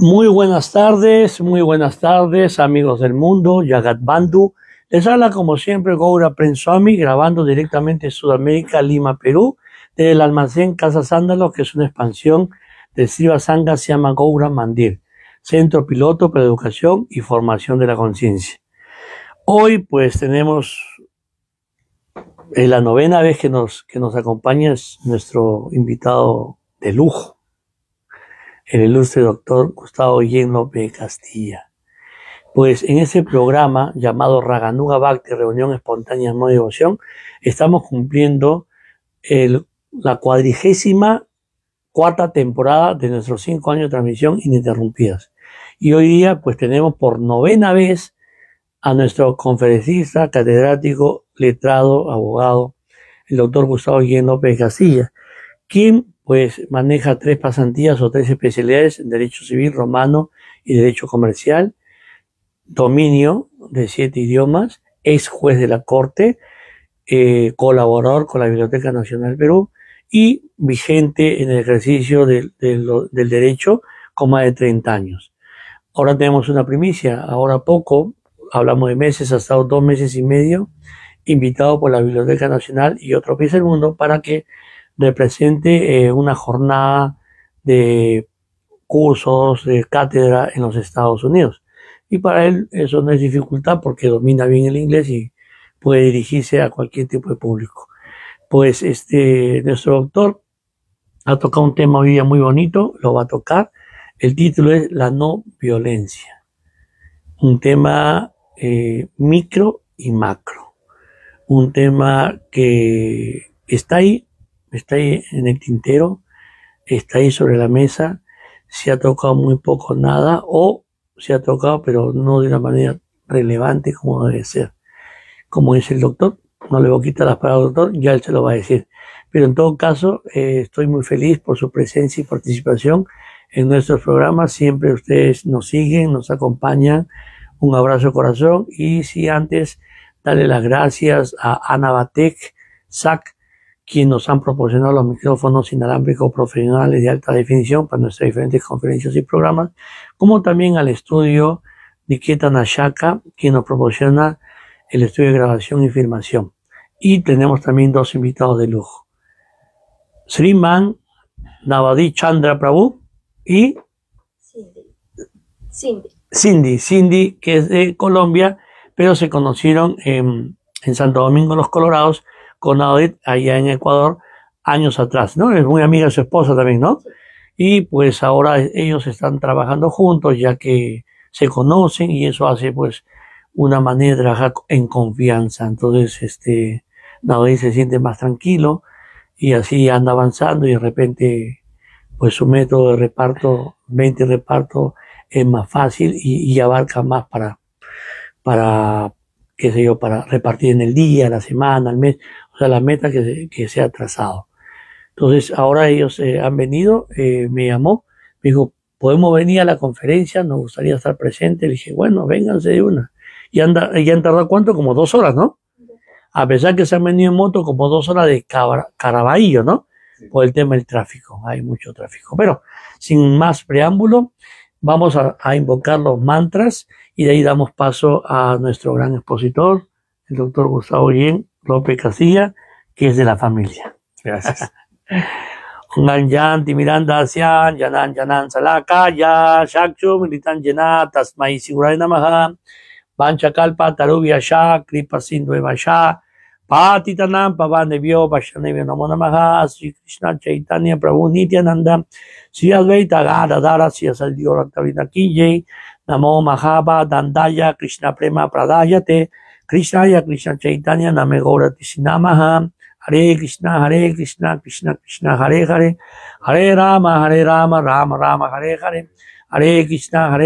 Muy buenas tardes, amigos del mundo, Jagat Bandhu. Les habla como siempre Goura Prenswami, grabando directamente de Sudamérica, Lima, Perú, del almacén Casa Sándalo, que es una expansión del Siva Sangha, se llama Goura Mandir, centro piloto para educación y formación de la conciencia. Hoy pues tenemos la novena vez que nos acompaña es nuestro invitado de lujo, el ilustre doctor Gustavo Guillén López de Castilla. Pues en ese programa llamado Raganuga Bhakti, Reunión Espontánea No Devoción, estamos cumpliendo la 44ª temporada de nuestros 5 años de transmisión ininterrumpidas. Y hoy día pues tenemos por novena vez a nuestro conferencista, catedrático, letrado, abogado, el doctor Gustavo Guillén López de Castilla, quien pues maneja 3 pasantías o 3 especialidades en Derecho Civil, Romano y Derecho Comercial, dominio de 7 idiomas, ex juez de la Corte, colaborador con la Biblioteca Nacional del Perú y vigente en el ejercicio del derecho con más de 30 años. Ahora tenemos una primicia, ahora poco, hablamos de meses, ha estado 2 meses y medio, invitado por la Biblioteca Nacional y otro país del mundo para que represente una jornada de cursos, de cátedra en los Estados Unidos. Y para él eso no es dificultad porque domina bien el inglés y puede dirigirse a cualquier tipo de público. Pues nuestro doctor ha tocado un tema hoy día muy bonito, lo va a tocar. El título es la no violencia. Un tema micro y macro. Un tema que está ahí en el tintero, está ahí sobre la mesa, se ha tocado muy poco, nada, o se ha tocado pero no de una manera relevante como debe ser. Como dice el doctor, no le voy a quitar las palabras al doctor, ya él se lo va a decir. Pero en todo caso, estoy muy feliz por su presencia y participación en nuestros programas. Siempre ustedes nos siguen, nos acompañan. Un abrazo de corazón. Y si antes, darle las gracias a Anabatec, SAC, quienes nos han proporcionado los micrófonos inalámbricos profesionales de alta definición para nuestras diferentes conferencias y programas, como también al estudio Niketa Nashaka, quien nos proporciona el estudio de grabación y filmación. Y tenemos también 2 invitados de lujo. Sriman Navadi Chandra Prabhu y Cindy, que es de Colombia, pero se conocieron en Santo Domingo, Los Colorados, con Audit allá en Ecuador, años atrás, ¿no? Es muy amiga de su esposa también, ¿no? Y pues ahora ellos están trabajando juntos, ya que se conocen, y eso hace pues una manera de trabajar en confianza. Entonces, Audit se siente más tranquilo, y así anda avanzando, y de repente, pues su método de reparto, 20 reparto, es más fácil y abarca más para, qué sé yo, para repartir en el día, la semana, el mes, o sea, la meta que se ha trazado. Entonces, ahora ellos han venido, me llamó, me dijo, ¿podemos venir a la conferencia? Nos gustaría estar presentes. Le dije, bueno, vénganse de una. Y ya han tardado, ¿cuánto? Como 2 horas, ¿no? A pesar que se han venido en moto, como 2 horas de Caraballo, ¿no? Por el tema del tráfico, hay mucho tráfico. Pero, sin más preámbulo, vamos a invocar los mantras y de ahí damos paso a nuestro gran expositor, el doctor Gustavo Guillén López Castilla, que es de la familia. Gracias. Yanti Miranda Asian, Yanan Salakaya, Shakshu Militan Jena, Tasmai Sigurai Namaha, Panchakalpa Tarubia Shah, Kripa Sindhu Eva Shah, Patitanam Pavanebyo, Pashanebyo Namo Namaha, Sri Krishna Chaitanya Prabhu Nityananda, Sri Advaita Gadadara, Sri Asadyo Raktavina Kijay, Namo Mahaba Dandaya Krishna Prema Pradayate, Krishnaya Krishna Chaitanya Name Gaurati Sinamaha, Hare Krishna, Krishna Krishna, Hare Hare, Hare Rama, Rama Rama, Hare Hare, Hare Krishna,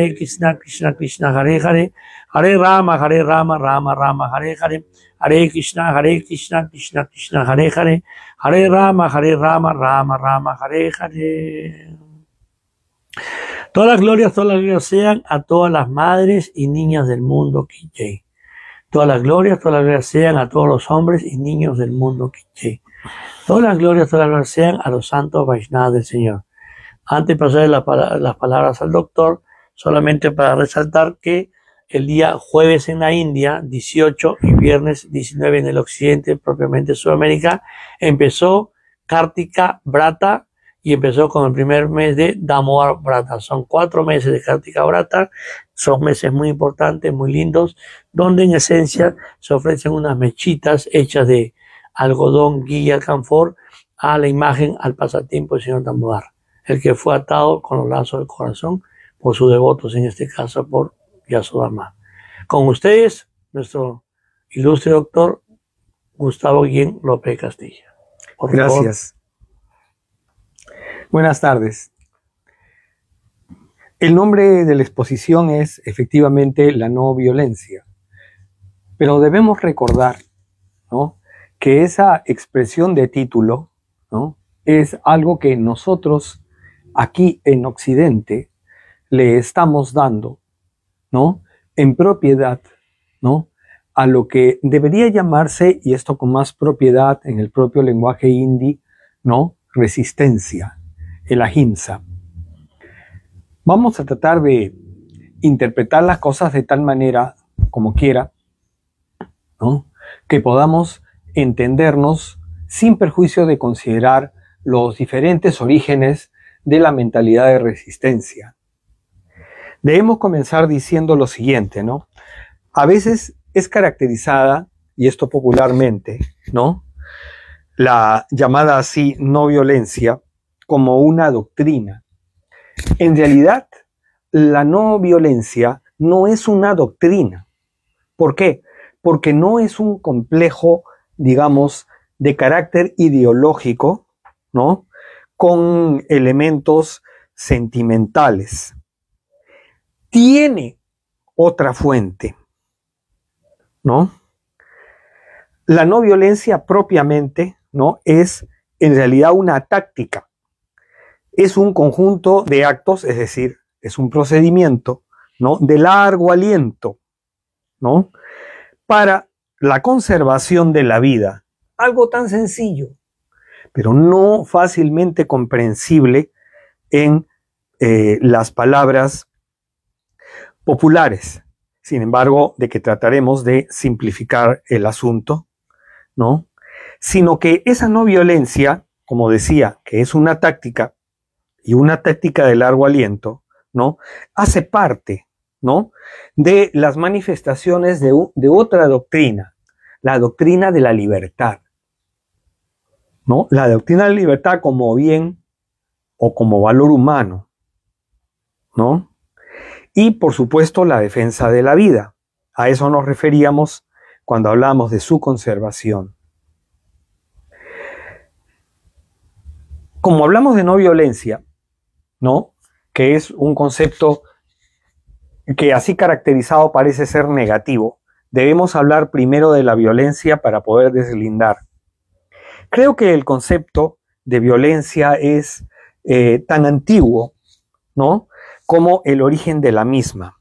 Krishna Krishna, Hare Hare, Hare Rama, Rama Rama, Hare Hare, Hare Krishna, Krishna Krishna, Hare Hare, Hare Rama, Rama Rama, Hare Hare. Todas las glorias sean a todas las madres y niñas del mundo, Kijay. Todas las glorias sean a todos los hombres y niños del mundo, Kijay. Todas las glorias sean a los santos Vaishnavas del Señor. Antes de pasar las palabras al doctor, solamente para resaltar que el día jueves en la India, 18, y viernes 19 en el occidente, propiamente Sudamérica, empezó Kartika Vrata y empezó con el primer mes de Damodar Vrata. Son 4 meses de Kartika Vrata, son meses muy importantes, muy lindos, donde en esencia se ofrecen unas mechitas hechas de algodón, ghee y alcanfor a la imagen, al pasatiempo del señor Damodar, el que fue atado con los lazos del corazón por sus devotos, en este caso por Yasodharma. Con ustedes, nuestro ilustre doctor Gustavo Guillén López Castilla. Por Gracias. Buenas tardes. El nombre de la exposición es efectivamente la no violencia, pero debemos recordar, ¿no?, que esa expresión de título, ¿no?, es algo que nosotros aquí en Occidente le estamos dando, ¿no?, en propiedad, ¿no?, a lo que debería llamarse, y esto con más propiedad en el propio lenguaje hindi, ¿no?, resistencia, el ahimsa. Vamos a tratar de interpretar las cosas de tal manera, como quiera, ¿no?, que podamos entendernos sin perjuicio de considerar los diferentes orígenes de la mentalidad de resistencia. Debemos comenzar diciendo lo siguiente, ¿no? A veces es caracterizada, y esto popularmente, ¿no?, la llamada así no violencia, como una doctrina. En realidad, la no violencia no es una doctrina. ¿Por qué? Porque no es un complejo, digamos, de carácter ideológico, ¿no?, con elementos sentimentales. Tiene otra fuente, ¿no? La no violencia propiamente, ¿no?, es en realidad una táctica. Es un conjunto de actos, es decir, es un procedimiento, ¿no?, de largo aliento, ¿no?, para la conservación de la vida. Algo tan sencillo, pero no fácilmente comprensible en las palabras populares. Sin embargo, de que trataremos de simplificar el asunto, ¿no?, sino que esa no violencia, como decía, que es una táctica, y una táctica de largo aliento, ¿no?, hace parte, ¿no?, de las manifestaciones de otra doctrina, la doctrina de la libertad, ¿no?, la doctrina de la libertad como bien o como valor humano, ¿no?, y por supuesto la defensa de la vida. A eso nos referíamos cuando hablamos de su conservación. Como hablamos de no violencia, ¿no?, que es un concepto que así caracterizado parece ser negativo, debemos hablar primero de la violencia para poder deslindar. Creo que el concepto de violencia es tan antiguo, ¿no?, como el origen de la misma,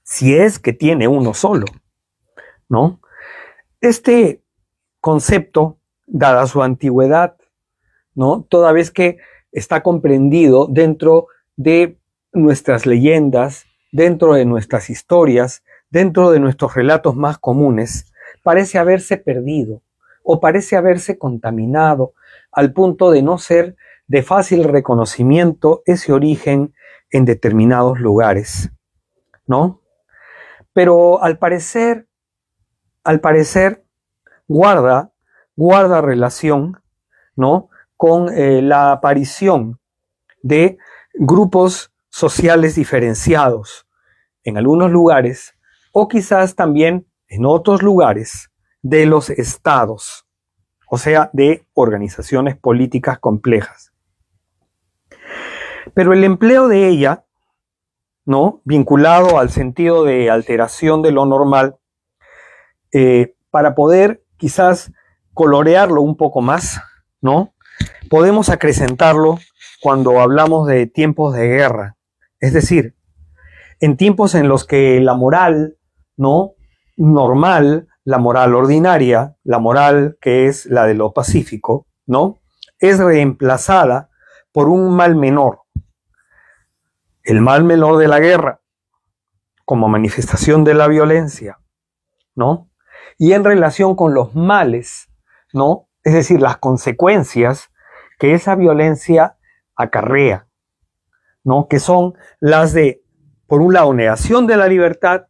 si es que tiene uno solo, ¿no? Este concepto, dada su antigüedad, ¿no?, toda vez que está comprendido dentro de nuestras leyendas, dentro de nuestras historias, dentro de nuestros relatos más comunes, parece haberse perdido o parece haberse contaminado al punto de no ser de fácil reconocimiento ese origen en determinados lugares, ¿no? Pero al parecer guarda relación, ¿no?, con la aparición de grupos sociales diferenciados en algunos lugares, o quizás también en otros lugares, de los estados, o sea, de organizaciones políticas complejas. Pero el empleo de ella, ¿no?, vinculado al sentido de alteración de lo normal, para poder quizás colorearlo un poco más, ¿no?, podemos acrecentarlo cuando hablamos de tiempos de guerra, es decir, en tiempos en los que la moral, ¿no?, normal, la moral ordinaria, la moral que es la de lo pacífico, ¿no?, es reemplazada por un mal menor, el mal menor de la guerra como manifestación de la violencia, ¿no? Y en relación con los males, ¿no? Es decir, las consecuencias que esa violencia acarrea, ¿no? Que son las de, por un lado, negación de la libertad,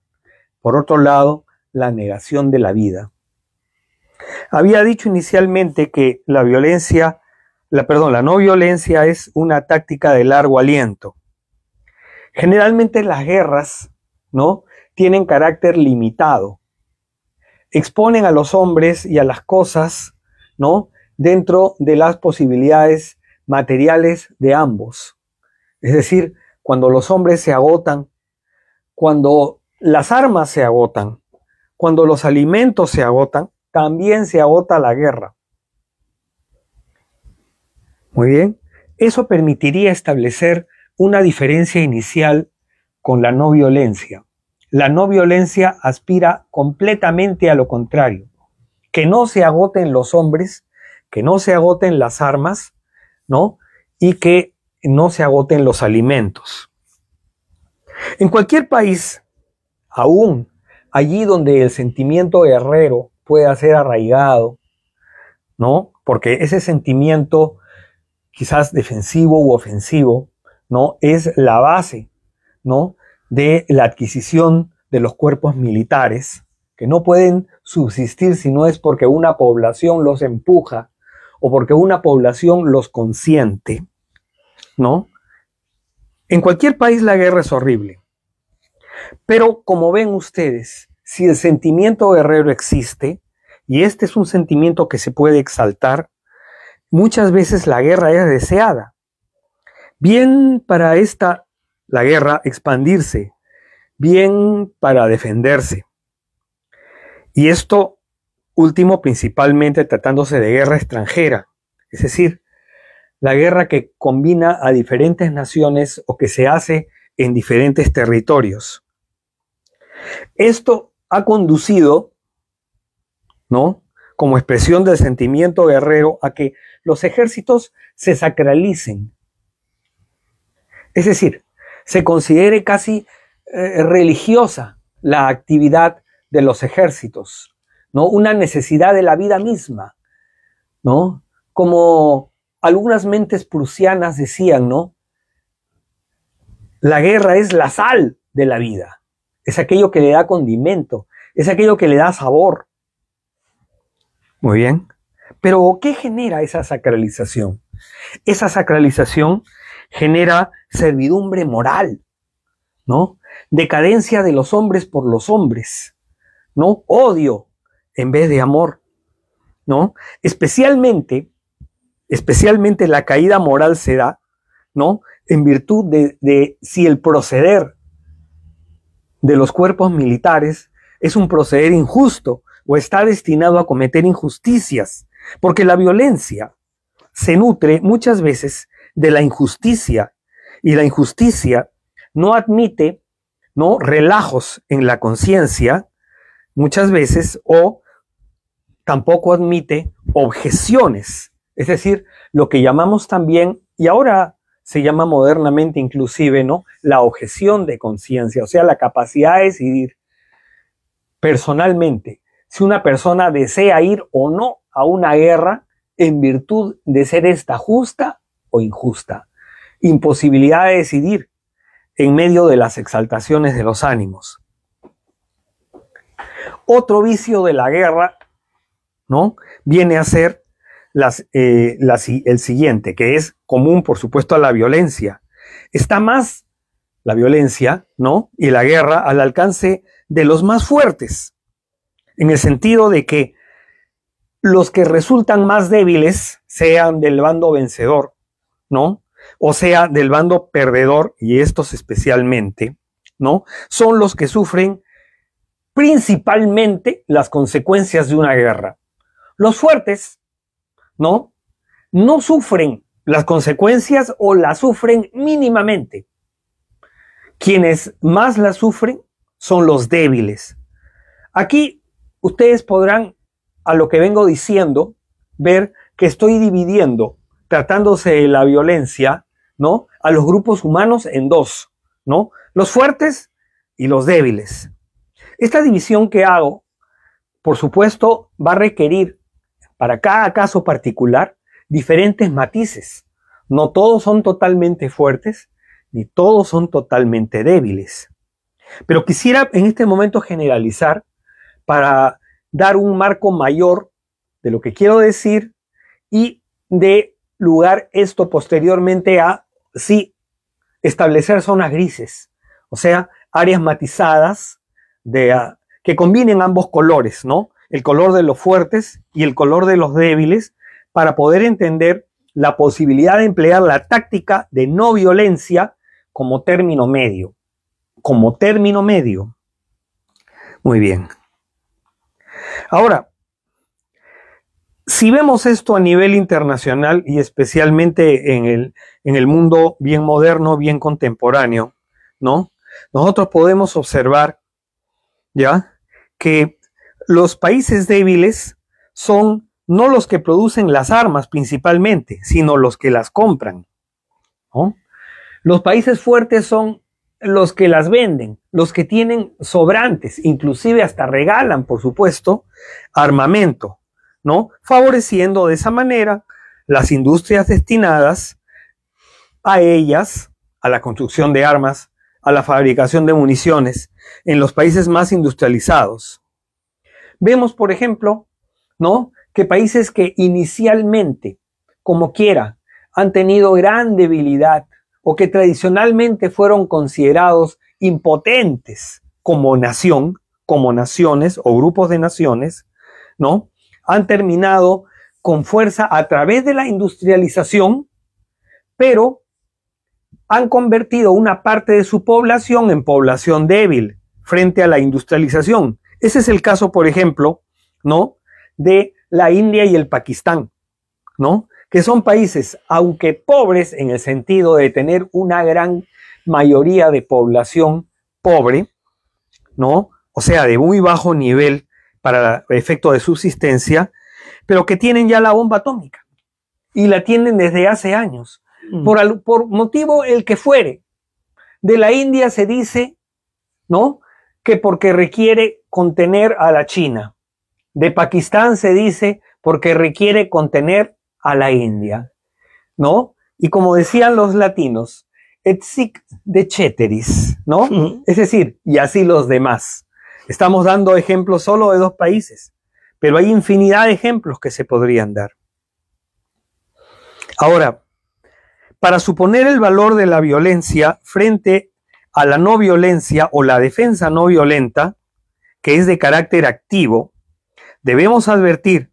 por otro lado, la negación de la vida. Había dicho inicialmente que la no violencia es una táctica de largo aliento. Generalmente las guerras, ¿no? Tienen carácter limitado. Exponen a los hombres y a las cosas, ¿no? Dentro de las posibilidades materiales de ambos. Es decir, cuando los hombres se agotan, cuando las armas se agotan, cuando los alimentos se agotan, también se agota la guerra. Muy bien. Eso permitiría establecer una diferencia inicial con la no violencia. La no violencia aspira completamente a lo contrario. Que no se agoten los hombres, que no se agoten las armas, ¿no? Y que no se agoten los alimentos. En cualquier país, aún allí donde el sentimiento guerrero pueda ser arraigado, ¿no? Porque ese sentimiento quizás defensivo u ofensivo, ¿no? Es la base, ¿no? De la adquisición de los cuerpos militares, que no pueden subsistir si no es porque una población los empuja o porque una población los consiente, ¿no? En cualquier país la guerra es horrible. Pero como ven ustedes, si el sentimiento guerrero existe, y este es un sentimiento que se puede exaltar, muchas veces la guerra es deseada. Bien para la guerra, expandirse, bien para defenderse. Y esto último principalmente tratándose de guerra extranjera, es decir, la guerra que combina a diferentes naciones o que se hace en diferentes territorios. Esto ha conducido, ¿no?, como expresión del sentimiento guerrero, a que los ejércitos se sacralicen. Es decir, se considere casi religiosa la actividad de los ejércitos, ¿no? Una necesidad de la vida misma, ¿no? Como algunas mentes prusianas decían, ¿no? La guerra es la sal de la vida, es aquello que le da condimento, es aquello que le da sabor. Muy bien. Pero ¿qué genera esa sacralización? Esa sacralización genera servidumbre moral, ¿no? Decadencia de los hombres por los hombres, ¿no? Odio en vez de amor, ¿no? Especialmente la caída moral se da, ¿no? En virtud de si el proceder de los cuerpos militares es un proceder injusto o está destinado a cometer injusticias, porque la violencia se nutre muchas veces de la injusticia y la injusticia no admite, ¿no?, relajos en la conciencia muchas veces, o tampoco admite objeciones, es decir, lo que llamamos también, y ahora se llama modernamente inclusive, ¿no?, la objeción de conciencia, o sea, la capacidad de decidir personalmente si una persona desea ir o no a una guerra en virtud de ser esta justa o injusta. Imposibilidad de decidir en medio de las exaltaciones de los ánimos. Otro vicio de la guerra, ¿no?, viene a ser el siguiente, que es común, por supuesto, a la violencia. Está más la violencia, ¿no?, y la guerra al alcance de los más fuertes, en el sentido de que los que resultan más débiles, sean del bando vencedor, ¿no?, o sea, del bando perdedor, y estos especialmente, ¿no?, son los que sufren principalmente las consecuencias de una guerra. Los fuertes, ¿no?, no sufren las consecuencias o las sufren mínimamente. Quienes más las sufren son los débiles. Aquí ustedes podrán, a lo que vengo diciendo, ver que estoy dividiendo, tratándose de la violencia, ¿no?, a los grupos humanos en dos. ¿no? Los fuertes y los débiles. Esta división que hago, por supuesto, va a requerir para cada caso particular diferentes matices. No todos son totalmente fuertes, ni todos son totalmente débiles. Pero quisiera en este momento generalizar para dar un marco mayor de lo que quiero decir y de lugar esto posteriormente a, sí, establecer zonas grises, o sea, áreas matizadas que combinen ambos colores, ¿no? El color de los fuertes y el color de los débiles, para poder entender la posibilidad de emplear la táctica de no violencia como término medio. Como término medio. Muy bien. Ahora, si vemos esto a nivel internacional y especialmente en el mundo bien moderno, bien contemporáneo, ¿no? Nosotros podemos observar, ¿ya?, que los países débiles son no los que producen las armas principalmente, sino los que las compran, ¿no? Los países fuertes son los que las venden, los que tienen sobrantes, inclusive hasta regalan, por supuesto, armamento, ¿no? Favoreciendo de esa manera las industrias destinadas a ellas, a la construcción de armas, a la fabricación de municiones, en los países más industrializados. Vemos, por ejemplo, ¿no?, que países que inicialmente, como quiera, han tenido gran debilidad o que tradicionalmente fueron considerados impotentes como nación, como naciones o grupos de naciones, ¿no?, han terminado con fuerza a través de la industrialización, pero han convertido una parte de su población en población débil frente a la industrialización. Ese es el caso, por ejemplo, ¿no?, de la India y el Pakistán, ¿no?, que son países, aunque pobres en el sentido de tener una gran mayoría de población pobre, ¿no?, o sea, de muy bajo nivel para efecto de subsistencia, pero que tienen ya la bomba atómica y la tienen desde hace años, por motivo el que fuere. De la India se dice, ¿no?, que porque requiere contener a la China. De Pakistán se dice porque requiere contener a la India, ¿no? Y como decían los latinos, et sic de ceteris, ¿no? Es decir, y así los demás. Estamos dando ejemplos solo de dos países, pero hay infinidad de ejemplos que se podrían dar. Ahora, para suponer el valor de la violencia frente a la no violencia o la defensa no violenta, que es de carácter activo, debemos advertir,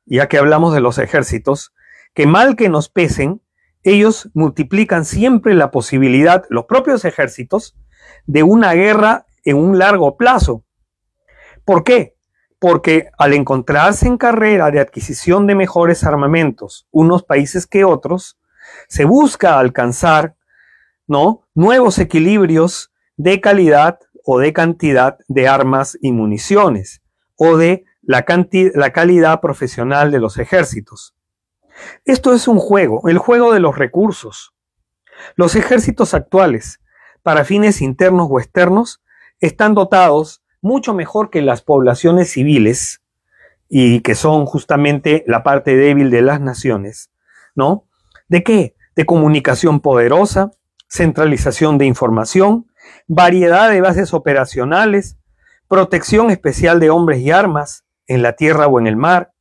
ya que hablamos de los ejércitos, que mal que nos pesen, ellos multiplican siempre la posibilidad, los propios ejércitos, de una guerra en un largo plazo. ¿Por qué? Porque al encontrarse en carrera de adquisición de mejores armamentos unos países que otros, se busca alcanzar, ¿no?, nuevos equilibrios de calidad o de cantidad de armas y municiones, o de la calidad profesional de los ejércitos. Esto es un juego, el juego de los recursos. Los ejércitos actuales, para fines internos o externos, están dotados mucho mejor que las poblaciones civiles, y que son justamente la parte débil de las naciones, ¿no? ¿De qué? De comunicación poderosa, centralización de información, variedad de bases operacionales, protección especial de hombres y armas en la tierra o en el mar,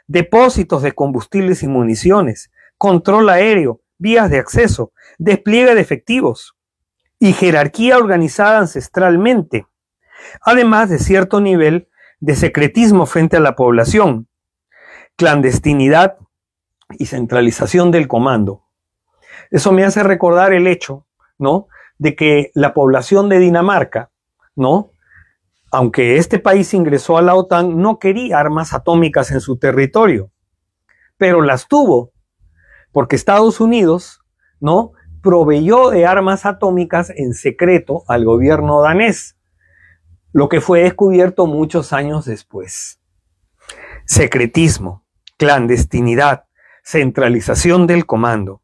depósitos de combustibles y municiones, control aéreo, vías de acceso, despliegue de efectivos y jerarquía organizada ancestralmente, además de cierto nivel de secretismo frente a la población, clandestinidad y centralización del comando. Eso me hace recordar el hecho, ¿no?, de que la población de Dinamarca, ¿no?, aunque este país ingresó a la OTAN, no quería armas atómicas en su territorio, pero las tuvo, porque Estados Unidos, ¿no?, proveyó de armas atómicas en secreto al gobierno danés, lo que fue descubierto muchos años después. Secretismo, clandestinidad, centralización del comando.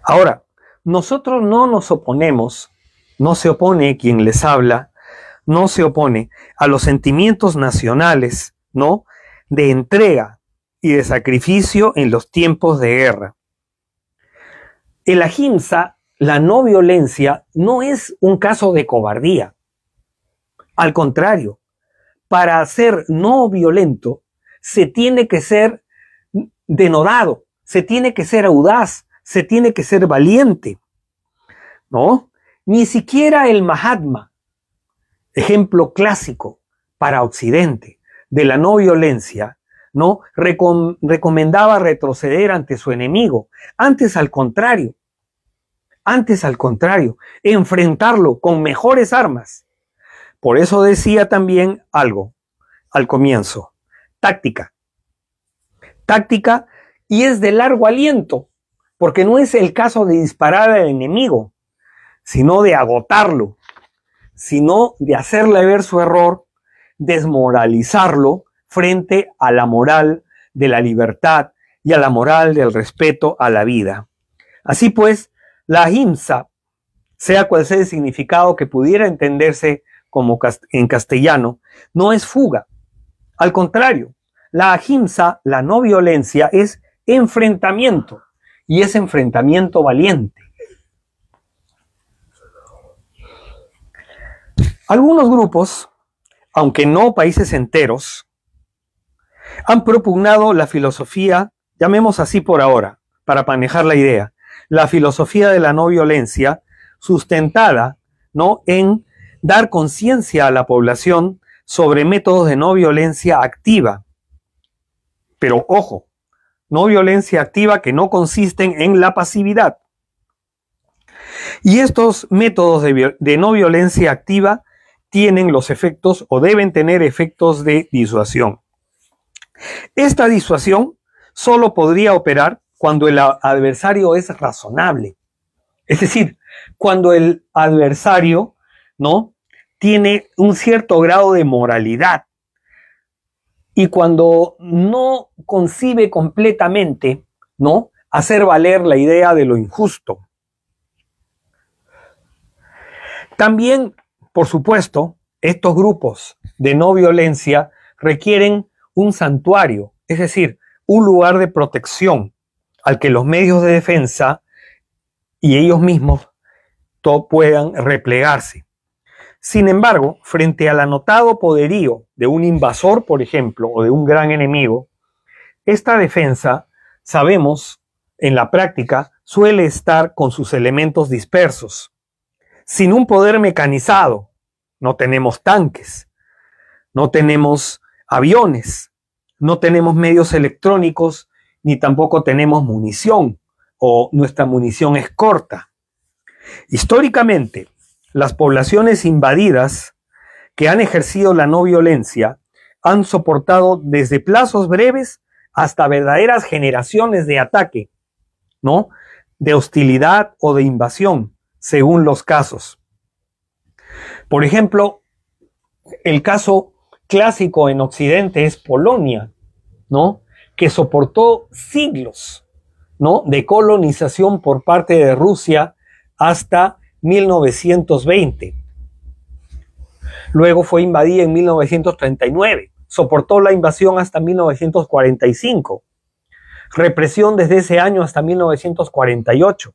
Ahora, nosotros no nos oponemos, no se opone quien les habla, no se opone a los sentimientos nacionales, ¿no?, de entrega y de sacrificio en los tiempos de guerra. El ahimsa, la no violencia, no es un caso de cobardía. Al contrario, para ser no violento se tiene que ser denodado, se tiene que ser audaz, se tiene que ser valiente, ¿no? Ni siquiera el Mahatma, ejemplo clásico para Occidente de la no violencia, ¿no?, recomendaba retroceder ante su enemigo. Antes al contrario, enfrentarlo con mejores armas. Por eso decía también algo al comienzo: táctica. Táctica, y es de largo aliento, porque no es el caso de disparar al enemigo, sino de agotarlo, sino de hacerle ver su error, desmoralizarlo frente a la moral de la libertad y a la moral del respeto a la vida. Así pues, la ahimsa, sea cual sea el significado que pudiera entenderse como en castellano, no es fuga. Al contrario, la ahimsa, la no violencia, es enfrentamiento, y es enfrentamiento valiente. Algunos grupos, aunque no países enteros, han propugnado la filosofía, llamemos así por ahora, para manejar la idea, la filosofía de la no violencia, sustentada, ¿no?, en dar conciencia a la población sobre métodos de no violencia activa. Pero ojo, no violencia activa que no consisten en la pasividad. Y estos métodos de no violencia activa tienen los efectos, o deben tener efectos, de disuasión. Esta disuasión solo podría operar cuando el adversario es razonable. Es decir, cuando el adversario, ¿no?, tiene un cierto grado de moralidad, y cuando no concibe completamente, ¿no?, hacer valer la idea de lo injusto. También, por supuesto, estos grupos de no violencia requieren un santuario, es decir, un lugar de protección al que los medios de defensa y ellos mismos puedan replegarse. Sin embargo, frente al anotado poderío de un invasor, por ejemplo, o de un gran enemigo, esta defensa, sabemos, en la práctica, suele estar con sus elementos dispersos. Sin un poder mecanizado, no tenemos tanques, no tenemos aviones, no tenemos medios electrónicos, ni tampoco tenemos munición, o nuestra munición es corta. Históricamente, las poblaciones invadidas que han ejercido la no violencia han soportado desde plazos breves hasta verdaderas generaciones de ataque, ¿no?, de hostilidad o de invasión, según los casos. Por ejemplo, el caso clásico en Occidente es Polonia, ¿no?, que soportó siglos, ¿no?, de colonización por parte de Rusia hasta 1920. Luego fue invadida en 1939. Soportó la invasión hasta 1945. Represión desde ese año hasta 1948.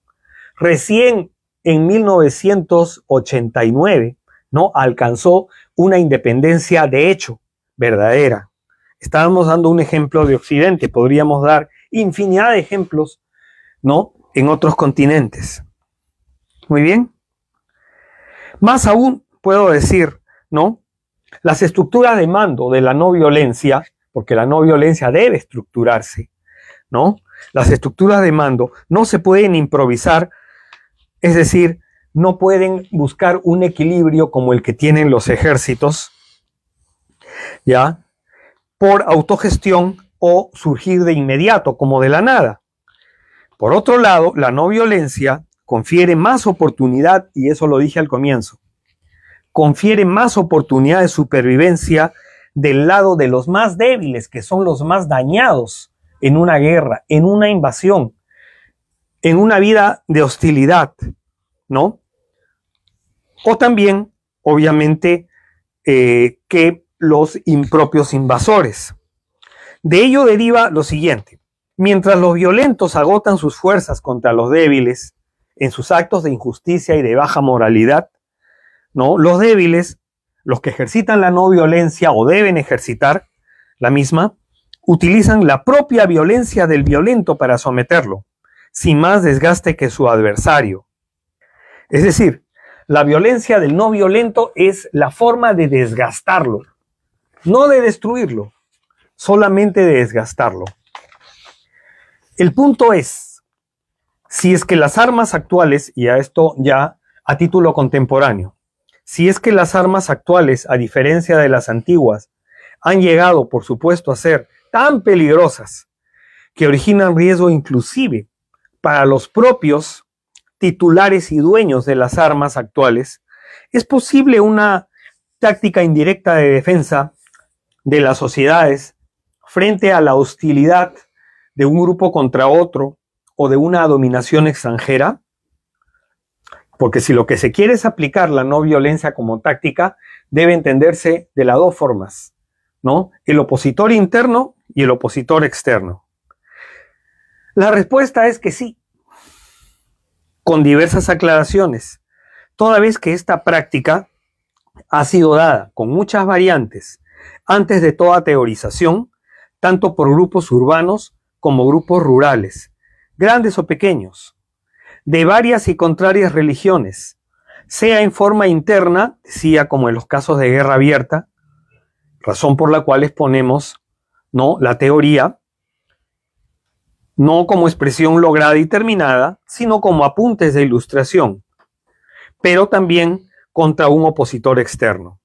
Recién en 1989, ¿no?, alcanzó una independencia de hecho, verdadera. Estábamos dando un ejemplo de Occidente. Podríamos dar infinidad de ejemplos, ¿no?, en otros continentes. Muy bien. Más aún puedo decir, ¿no?, las estructuras de mando de la no violencia, porque la no violencia debe estructurarse, ¿no? Las estructuras de mando no se pueden improvisar, es decir, no pueden buscar un equilibrio como el que tienen los ejércitos, ¿ya?, por autogestión o surgir de inmediato, como de la nada. Por otro lado, la no violencia confiere más oportunidad, y eso lo dije al comienzo, confiere más oportunidad de supervivencia del lado de los más débiles, que son los más dañados en una guerra, en una invasión. en una vida de hostilidad, ¿no? O también, obviamente, que los impropios invasores. De ello deriva lo siguiente. Mientras los violentos agotan sus fuerzas contra los débiles en sus actos de injusticia y de baja moralidad, ¿no? Los débiles, los que ejercitan la no violencia o deben ejercitar la misma, utilizan la propia violencia del violento para someterlo, sin más desgaste que su adversario. Es decir, la violencia del no violento es la forma de desgastarlo, no de destruirlo, solamente de desgastarlo. El punto es, si es que las armas actuales, y a esto ya a título contemporáneo, si es que las armas actuales, a diferencia de las antiguas, han llegado, por supuesto, a ser tan peligrosas que originan riesgo inclusive para los propios titulares y dueños de las armas actuales, es posible una táctica indirecta de defensa de las sociedades frente a la hostilidad de un grupo contra otro o de una dominación extranjera. Porque si lo que se quiere es aplicar la no violencia como táctica, debe entenderse de las dos formas, ¿no? El opositor interno y el opositor externo. La respuesta es que sí, con diversas aclaraciones, toda vez que esta práctica ha sido dada con muchas variantes antes de toda teorización, tanto por grupos urbanos como grupos rurales, grandes o pequeños, de varias y contrarias religiones, sea en forma interna, decía, como en los casos de guerra abierta, razón por la cual exponemos, ¿no?, la teoría, no como expresión lograda y terminada, sino como apuntes de ilustración, pero también contra un opositor externo.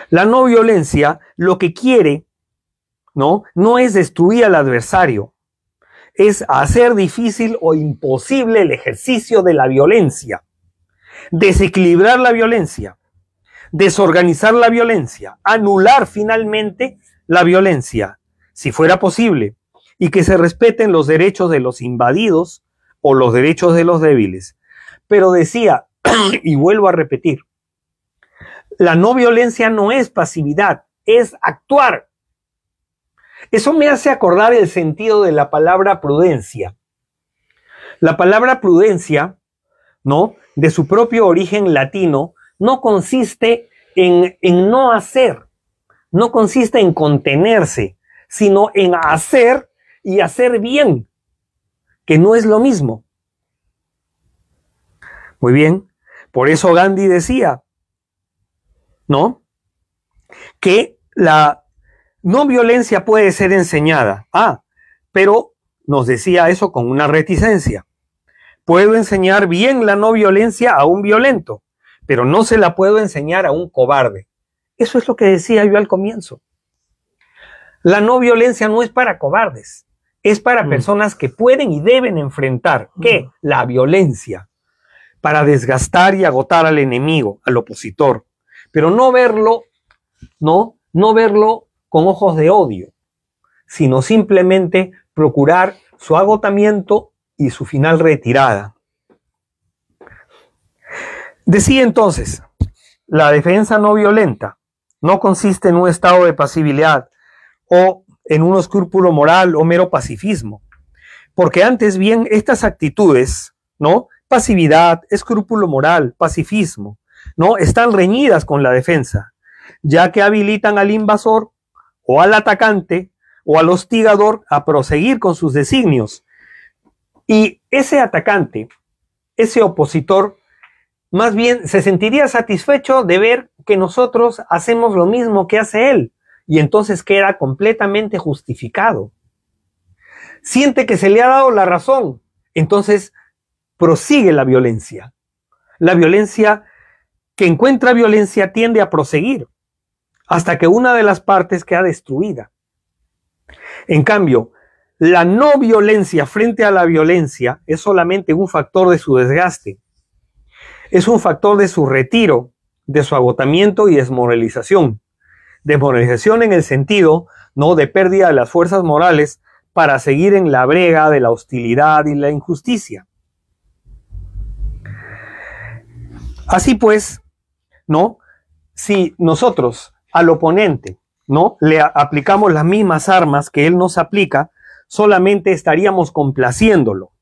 La no violencia lo que quiere, ¿no?, no es destruir al adversario, es hacer difícil o imposible el ejercicio de la violencia, desequilibrar la violencia, desorganizar la violencia, anular finalmente la violencia, si fuera posible, y que se respeten los derechos de los invadidos o los derechos de los débiles. Pero decía, y vuelvo a repetir, la no violencia no es pasividad, es actuar. Eso me hace acordar el sentido de la palabra prudencia. La palabra prudencia, ¿no?, de su propio origen latino, no consiste en no hacer, no consiste en contenerse, sino en hacer y hacer bien, que no es lo mismo. Muy bien, por eso Gandhi decía, ¿no?, que la no violencia puede ser enseñada. Pero nos decía eso con una reticencia. Puedo enseñar bien la no violencia a un violento, pero no se la puedo enseñar a un cobarde. Eso es lo que decía yo al comienzo. La no violencia no es para cobardes, es para personas que pueden y deben enfrentar, ¿qué?, la violencia, para desgastar y agotar al enemigo, al opositor, pero no verlo, no verlo con ojos de odio, sino simplemente procurar su agotamiento y su final retirada. Decía entonces, la defensa no violenta no consiste en un estado de pasividad o en un escrúpulo moral o mero pacifismo, porque antes bien estas actitudes, ¿no?, pasividad, escrúpulo moral, pacifismo, ¿no?, están reñidas con la defensa, ya que habilitan al invasor o al atacante o al hostigador a proseguir con sus designios. Y ese atacante, ese opositor, más bien se sentiría satisfecho de ver que nosotros hacemos lo mismo que hace él, y entonces queda completamente justificado. Siente que se le ha dado la razón, entonces prosigue la violencia. La violencia que encuentra violencia tiende a proseguir hasta que una de las partes queda destruida. En cambio, la no violencia frente a la violencia es solamente un factor de su desgaste. Es un factor de su retiro, de su agotamiento y desmoralización. Desmoralización en el sentido, ¿no?, de pérdida de las fuerzas morales para seguir en la brega de la hostilidad y la injusticia. Así pues, ¿no? Si nosotros al oponente, ¿no?, le aplicamos las mismas armas que él nos aplica, solamente estaríamos complaciéndolo,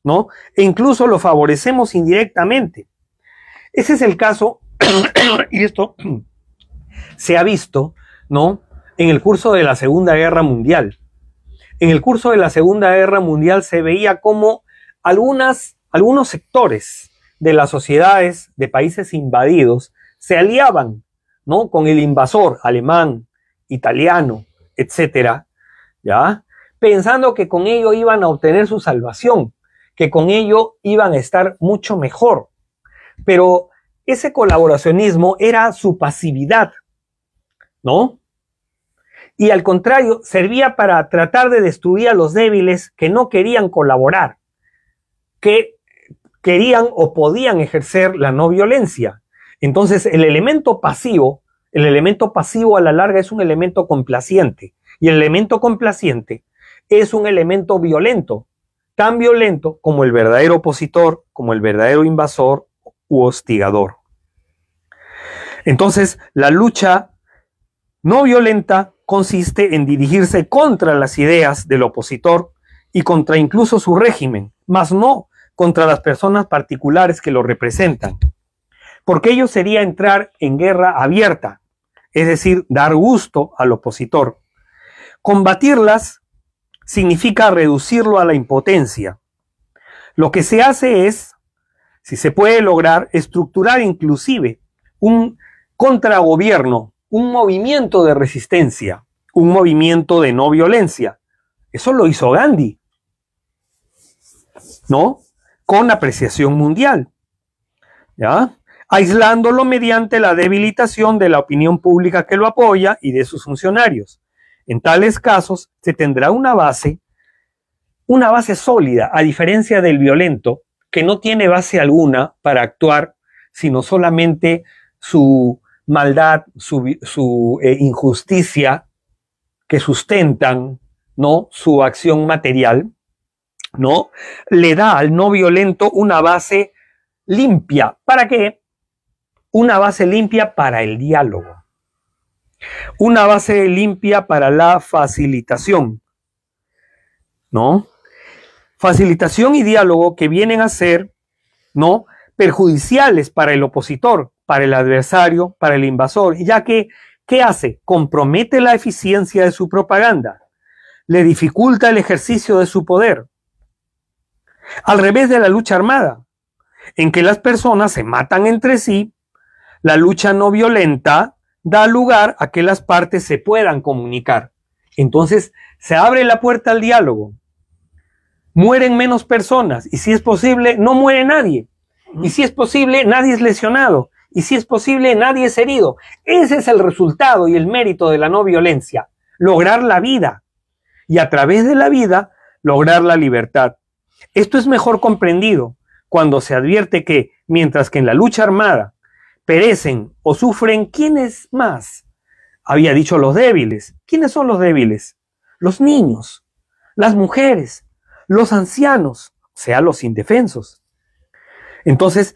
¿no? E incluso lo favorecemos indirectamente. Ese es el caso, y esto se ha visto, ¿no?, en el curso de la Segunda Guerra Mundial. En el curso de la Segunda Guerra Mundial se veía cómo algunos sectores de las sociedades de países invadidos se aliaban, ¿no?, con el invasor alemán, italiano, etcétera, ¿ya?, pensando que con ello iban a obtener su salvación, que con ello iban a estar mucho mejor. Pero ese colaboracionismo era su pasividad, ¿no? Y al contrario, servía para tratar de destruir a los débiles que no querían colaborar, que querían o podían ejercer la no violencia. Entonces, el elemento pasivo a la larga es un elemento complaciente, y el elemento complaciente es un elemento violento, tan violento como el verdadero opositor, como el verdadero invasor u hostigador. Entonces, la lucha no violenta consiste en dirigirse contra las ideas del opositor y contra incluso su régimen, mas no contra las personas particulares que lo representan, porque ello sería entrar en guerra abierta, es decir, dar gusto al opositor. Combatirlas significa reducirlo a la impotencia. Lo que se hace es, si se puede lograr, estructurar inclusive un contragobierno, un movimiento de resistencia, un movimiento de no violencia. Eso lo hizo Gandhi, ¿no?, con apreciación mundial, ¿ya?, aislándolo mediante la debilitación de la opinión pública que lo apoya y de sus funcionarios. En tales casos se tendrá una base sólida, a diferencia del violento, que no tiene base alguna para actuar, sino solamente su maldad, su injusticia que sustentan, ¿no?, su acción material, ¿no?, le da al no violento una base limpia. ¿Para qué? Una base limpia para el diálogo. Una base limpia para la facilitación, ¿no? Facilitación y diálogo que vienen a ser, ¿no?, perjudiciales para el opositor, para el adversario, para el invasor, ya que, ¿qué hace? Compromete la eficiencia de su propaganda, le dificulta el ejercicio de su poder. Al revés de la lucha armada, en que las personas se matan entre sí, la lucha no violenta da lugar a que las partes se puedan comunicar. Entonces se abre la puerta al diálogo. Mueren menos personas y si es posible no muere nadie. Y si es posible nadie es lesionado. Y si es posible nadie es herido. Ese es el resultado y el mérito de la no violencia. Lograr la vida. Y a través de la vida lograr la libertad. Esto es mejor comprendido cuando se advierte que, mientras que en la lucha armada perecen o sufren, ¿quiénes más? Había dicho los débiles. ¿Quiénes son los débiles? Los niños, las mujeres, los ancianos, o sea, los indefensos. Entonces,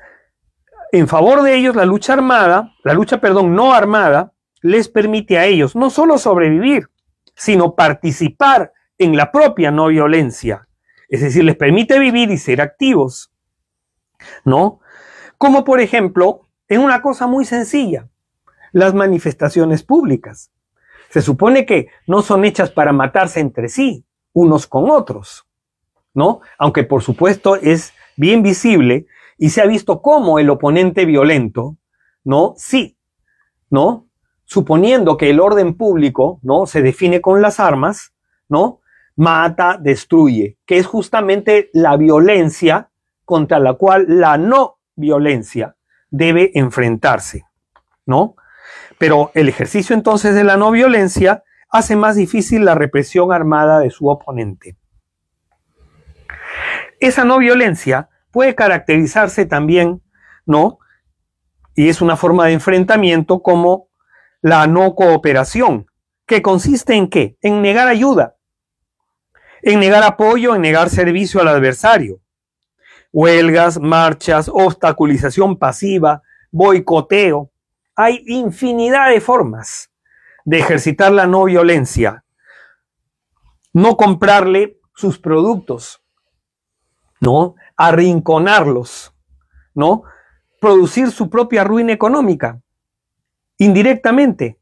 en favor de ellos, la lucha no armada, les permite a ellos no solo sobrevivir, sino participar en la propia no violencia. Es decir, les permite vivir y ser activos, ¿no? Como por ejemplo, en una cosa muy sencilla, las manifestaciones públicas. Se supone que no son hechas para matarse entre sí, unos con otros, ¿no? Aunque por supuesto es bien visible y se ha visto cómo el oponente violento, ¿no?, sí, ¿no?, suponiendo que el orden público, ¿no?, se define con las armas, ¿no?, mata, destruye, que es justamente la violencia contra la cual la no violencia debe enfrentarse, ¿no? Pero el ejercicio entonces de la no violencia hace más difícil la represión armada de su oponente. Esa no violencia puede caracterizarse también, ¿no?, y es una forma de enfrentamiento, como la no cooperación, que consiste en ¿qué? En negar ayuda, en negar apoyo, en negar servicio al adversario. Huelgas, marchas, obstaculización pasiva, boicoteo. Hay infinidad de formas de ejercitar la no violencia. No comprarle sus productos, ¿no? Arrinconarlos, ¿no? Producir su propia ruina económica, indirectamente.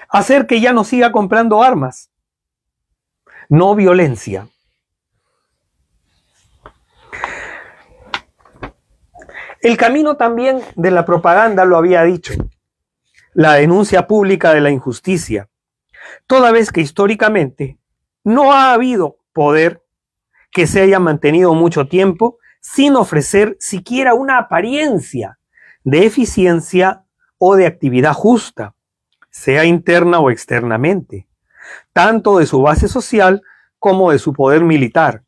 Hacer que ya no siga comprando armas. No violencia. El camino también de la propaganda lo había dicho. La denuncia pública de la injusticia. Toda vez que históricamente no ha habido poder que se haya mantenido mucho tiempo sin ofrecer siquiera una apariencia de eficiencia o de actividad justa, sea interna o externamente, tanto de su base social como de su poder militar.